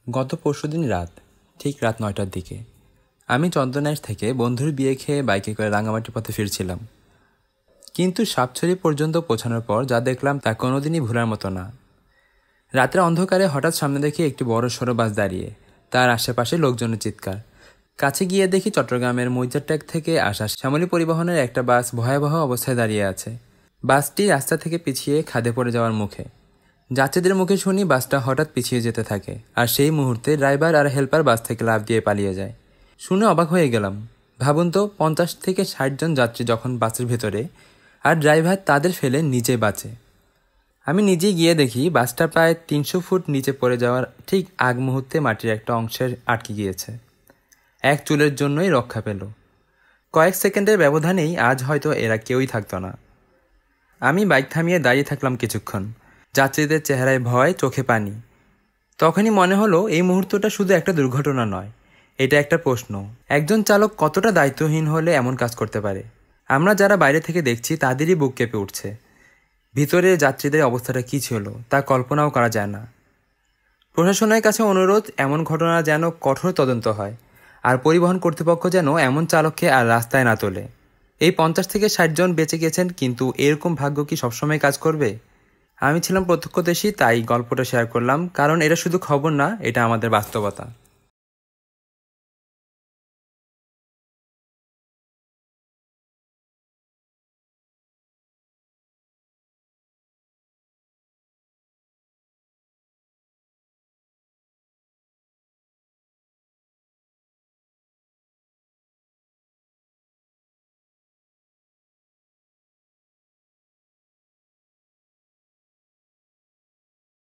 গত পরশুদিন রাত, ঠিক রাত ৯টার দিকে আমি চন্দনাইশ থেকে বন্ধুর বিয়ে খেয়ে বাইকে করে রাঙামাটির পথে ফিরছিলাম। কিন্তু সাপছড়ি পর্যন্ত পৌঁছানোর পর যা দেখলাম তা কোনোদিনই ভোলার মতো না। রাতের অন্ধকারে হঠাৎ সামনে দেখি একটি বড় সড়ো বাস দাঁড়িয়ে, তার আশেপাশে লোকজনের চিৎকার। কাছে গিয়ে দেখি চট্টগ্রামের মইজারটেক থেকে আসা শ্যামলী পরিবহনের একটা বাস ভয়াবহ অবস্থায় দাঁড়িয়ে আছে। বাসটি রাস্তা থেকে পিছিয়ে খাদে পড়ে যাওয়ার মুখে। যাত্রীদের মুখে শুনি বাসটা হঠাৎ পিছিয়ে যেতে থাকে, আর সেই মুহূর্তে ড্রাইভার আর হেল্পার বাস থেকে লাফ দিয়ে পালিয়ে যায়। শুনে অবাক হয়ে গেলাম। ভাবুন তো, 50 থেকে 60 জন যাত্রী যখন বাসের ভেতরে, আর ড্রাইভার তাদের ফেলে নিজে বাঁচে। আমি নিজেই গিয়ে দেখি বাসটা প্রায় 300 ফুট নিচে পড়ে যাওয়ার ঠিক আগ মুহূর্তে মাটির একটা অংশের আটকে গিয়েছে। এক চুলের জন্যই রক্ষা পেল। কয়েক সেকেন্ডের ব্যবধানেই আজ হয়তো এরা কেউই থাকতো না। আমি বাইক থামিয়ে দাঁড়িয়ে থাকলাম কিছুক্ষণ, যাত্রীদের চেহারায় ভয়, চোখে পানি। তখনই মনে হলো এই মুহূর্তটা শুধু একটা দুর্ঘটনা নয়, এটা একটা প্রশ্ন। একজন চালক কতটা দায়িত্বহীন হলে এমন কাজ করতে পারে? আমরা যারা বাইরে থেকে দেখছি তাদেরই বুক কেঁপে উঠছে। ভিতরে যাত্রীদের অবস্থাটা কী ছিল তা কল্পনাও করা যায় না। প্রশাসনের কাছে অনুরোধ, এমন ঘটনা যেন কঠোর তদন্ত হয়, আর পরিবহন কর্তৃপক্ষ যেন এমন চালককে আর রাস্তায় না তোলে। এই 50 থেকে 60 জন বেঁচে গেছেন, কিন্তু এরকম ভাগ্য কি সবসময় কাজ করবে? আমি ছিলাম প্রত্যক্ষদর্শী, তাই গল্পটা শেয়ার করলাম, কারণ এটা শুধু খবর না, এটা আমাদের বাস্তবতা।